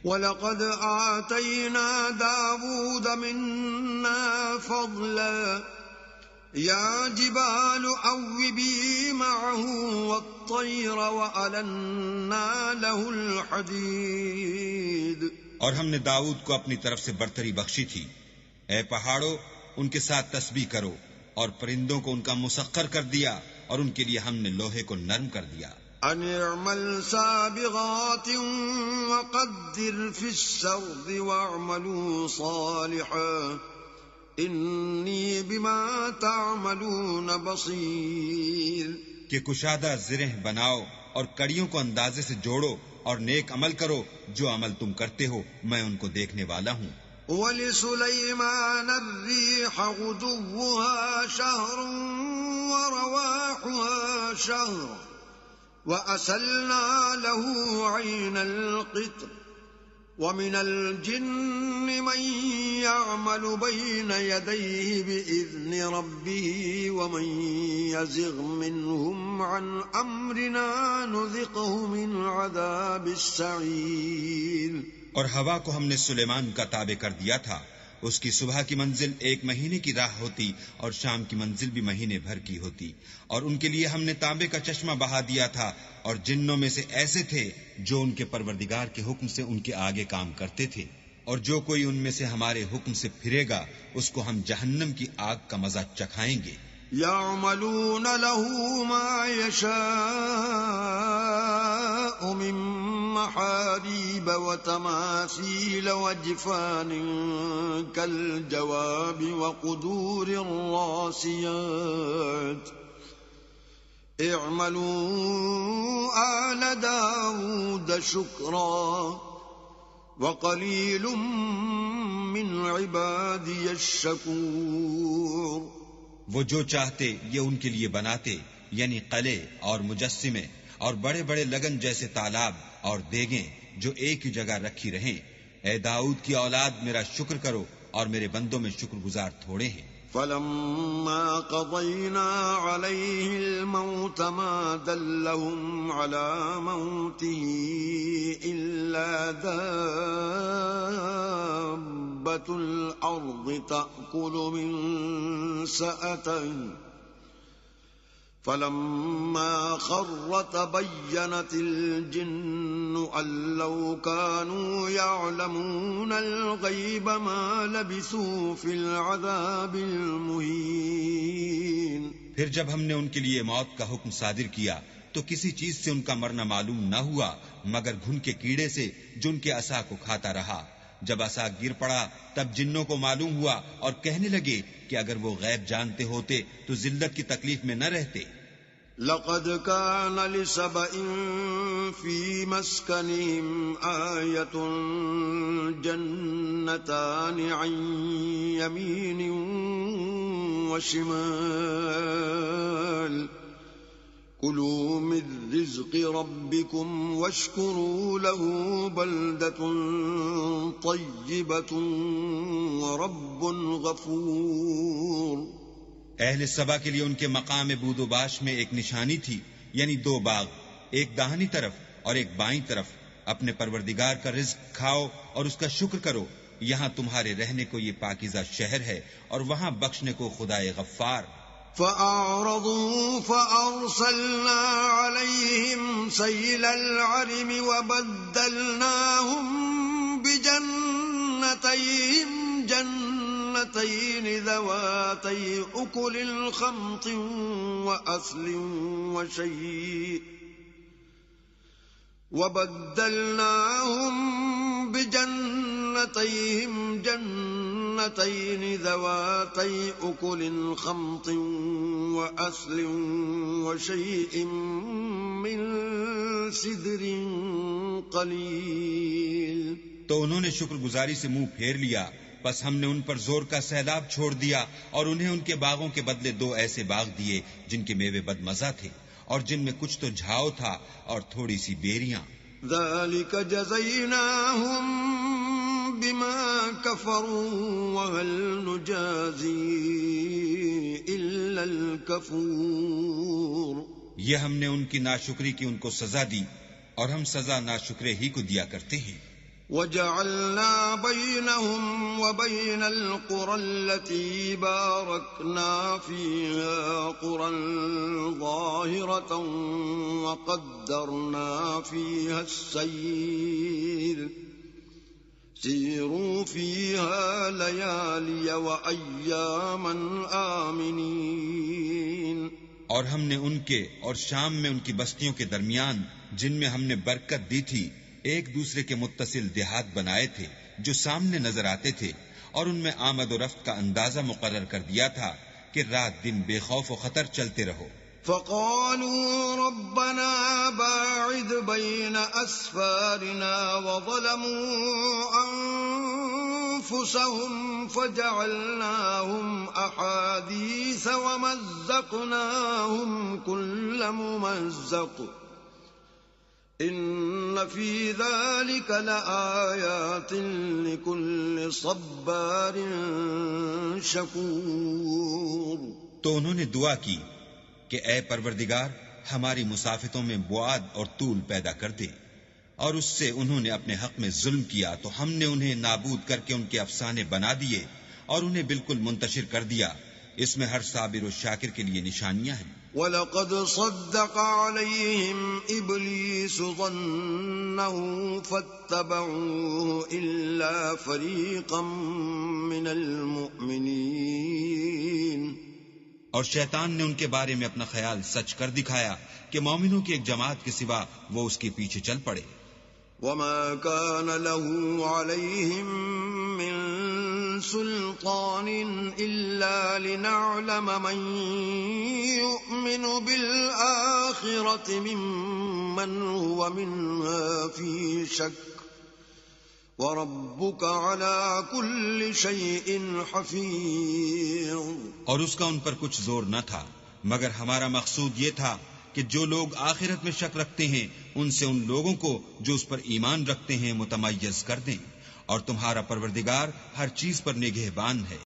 وَلَقَدْ آتَيْنَا دَاوُودَ مِنَّا فَضْلًا يَا جِبَالُ أَوِّبِي مَعَهُ وَالطَّيْرَ وَأَلَنَّا لَهُ الْحَدِيدَ. اور ہم نے داؤد کو اپنی طرف سے برتری بخشی تھی. اے پہاڑوں، ان کے ساتھ تسبیح کرو، اور پرندوں کو ان کا مسخر کر دیا، اور ان کے لیے ہم نے لوہے کو نرم کر دیا. أَنِ اعْمَلْ سَابِغَاتٍ وَقَدِّرْ فِي السَّرْدِ وَاعْمَلُوا صَالِحًا إِنِّي بِمَا تَعْمَلُونَ بَصِيرٌ. کہ کشادہ زرہ بناؤ اور کڑیوں کو اندازے سے جوڑو اور نیک عمل کرو، جو عمل تم کرتے ہو میں ان کو دیکھنے والا ہوں. وَلِسُلَيْمَانَ الرِّيحَ غُدُوُّهَا شَهْرٌ وَرَوَاحُهَا شَهْرٌ وَأَسَلْنَا لَهُ عَيْنَ الْقِطْرِ وَمِنَ الْجِنِّ مَن يَعْمَلُ بَيْنَ يَدَيْهِ بِإِذْنِ رَبِّهِ وَمَن يَزِغْ مِنْهُمْ عَنْ أَمْرِنَا نُذِقْهُ مِنْ عَذَابِ السَّعِيرِ. اور ہوا کو ہم نے سلیمان کا تابع کر دیا تھا. اس کی صبح کی منزل 1 مہینے کی راہ ہوتی اور شام کی منزل بھی مہینے بھر کی ہوتی. اور ان کے لیے ہم نے تانبے کا چشمہ بہا دیا تھا. اور جنوں میں سے ایسے تھے جو ان کے پروردگار کے حکم سے ان کے آگے کام کرتے تھے. اور جو کوئی ان میں سے ہمارے حکم سے پھرے گا اس کو ہم جہنم کی آگ کا مزہ چکھائیں گے. يَعْمَلُونَ لَهُ مَا يَشَاءُ مِن مَّحَارِيبَ وَتَمَاثِيلَ وَجِفَانٍ كَالْجَوَابِ وَقُدُورٍ رَّاسِيَاتٍ اعْمَلُوا آلَ دَاوُودَ شُكْرًا وَقَلِيلٌ مِّنْ عِبَادِيَ الشَّكُورُ. وہ جو چاہتے یہ ان کے لیے بناتے، یعنی قلعے اور مجسمے اور بڑے بڑے لگن جیسے تالاب اور دیگیں جو ایک ہی جگہ رکھی رہیں. اے داؤد کی اولاد میرا شکر کرو، اور میرے بندوں میں شکر گزار تھوڑے ہیں. فَلَمَّا قَضَيْنَا عَلَيْهِ الْمَوْتَ مَا دَلَّهُمْ عَلَى مَوْتِهِ إِلَّا دَابَّةُ الْأَرْضِ تَأْكُلُ مِنْ سَأَتَهُ فَلَمَّا خَرَّ تَبَيَّنَتِ الْجِنُّ أَن لَّوْ كَانُوا يَعْلَمُونَ الْغَيْبَ مَا لَبِثُوا فِي الْعَذَابِ الْمُهِينِ. پھر جب ہم نے ان کے لیے موت کا حکم صادر کیا تو کسی چیز سے ان کا مرنا معلوم نہ ہوا مگر گھن کے کیڑے سے جو ان کے عصا کو کھاتا رہا. جب عصا گر پڑا تب جنوں کو معلوم ہوا اور کہنے لگے کہ اگر وہ غیب جانتے ہوتے تو ذلت کی تکلیف میں نہ رہتے. لَقَدْ كَانَ لِسَبَإٍ فِي مَسْكَنِهِمْ آيَةٌ جَنَّتَانِ عَنْ يَمِينٍ وَشِمَالٍ كُلُوا مِن رِّزْقِ رَبِّكُمْ وَاشْكُرُوا لَهُ بَلْدَةٌ طَيِّبَةٌ وَرَبٌّ غَفُورٌ. اہل سبا کے لیے ان کے مقام بود و باش میں ایک نشانی تھی، یعنی 2 باغ، ایک داہنی طرف اور ایک بائیں طرف. اپنے پروردگار کا رزق کھاؤ اور اس کا شکر کرو. یہاں تمہارے رہنے کو یہ پاکیزہ شہر ہے اور وہاں بخشنے کو خدائے غفار. فَأَعْرَضُوا فَأَرْسَلْنَا عَلَيْهِمْ سَيْلَ الْعَرِمِ وَبَدَّلْنَاهُمْ بِجَنَّتَيْهِمْ جَنَّتَيْنِ ذَوَاتَيْ أُكُلٍ خَمْطٍ وَأَثْلٍ وَبَدَّلْنَاهُمْ بِجَنَّتَيْهِمْ جَنَّتَيْنِ ذَوَاتَيْ أُكُلٍ خَمْطٍ وَأَثْلٍ وَشَيْءٍ مِّن سِدْرٍ قَلِيلٍ. تو انہوں نے شکر گزاری سے منہ پھیر لیا، پس ہم نے ان پر زور کا سیلاب چھوڑ دیا اور انہیں ان کے باغوں کے بدلے 2 ایسے باغ دیے جن کے میوے بد مزہ تھے اور جن میں کچھ تو جھاؤ تھا اور تھوڑی سی بیریاں. ذَلِكَ جَزَيْنَاهُمْ بِمَا كَفَرُوا وَهَلْ نُجَازِي إِلَّا الْكَفُورَ. یہ ہم نے ان کی ناشکری کی ان کو سزا دی اور ہم سزا ناشکرے ہی کو دیا کرتے ہیں. وجعلنا بينهم وبين القرى التي باركنا فيها قرى ظاهرة وقدرنا فيها السير سيروا فيها ليالي وأياما آمنين۔ اور ہم نے ان کے اور شام میں ان کی بستیوں کے درمیان جن میں ہم نے برکت دی تھی ایک دوسرے کے متصل دیہات بنائے تھے جو سامنے نظر آتے تھے، اور ان میں آمد و رفت کا اندازہ مقرر کر دیا تھا کہ رات دن بے خوف و خطر چلتے رہو۔ فقالوا ربنا باعد بين أسفارنا وظلموا أنفسهم فجعلناهم أحاديث ومزقناهم كل ممزق إن في ذلك لآيات لكل صبار شكور۔ تو انہوں نے دعا کی کہ اے پروردگار ہماری مسافتوں میں بعد اور طول پیدا کر دے، اور اس سے انہوں نے اپنے حق میں ظلم کیا تو ہم نے انہیں نابود کر کے ان کے افسانے بنا دیے اور انہیں بالکل منتشر کر دیا۔ اس میں ہر صابر و شاکر کے لیے نشانیاں ہیں۔ وَلَقَدْ صَدَّقَ عَلَيْهِمْ إِبْلِيسُ ظَنَّهُ فَاتَّبَعُوهُ إِلَّا فَرِيقًا مِّنَ الْمُؤْمِنِينَ۔ اور شیطان نے ان کے بارے میں اپنا خیال سچ کر دکھایا کہ مومنوں کی ایک جماعت کے سوا وہ اس کے پیچھے چل پڑے۔ وَمَا كَانَ لَهُ عَلَيْهِمْ مِنْ سُلْطَانٍ إِلَّا لِنَعْلَمَ مَنْ يُؤْمِنُ بِالْآخِرَةِ مِمَّنْ هُوَ مِنْهَا فِي شَكٍّ وَرَبُّكَ عَلَى كُلِّ شَيْءٍ حَفِيظٌ۔ اور اس کا ان پر کچھ زور نہ تھا، مگر ہمارا مقصود یہ تھا کہ جو لوگ آخرت میں شک رکھتے ہیں ان سے ان لوگوں کو جو اس پر ایمان رکھتے ہیں متمیز کر دیں، اور تمہارا پروردگار ہر چیز پر نگہبان ہے۔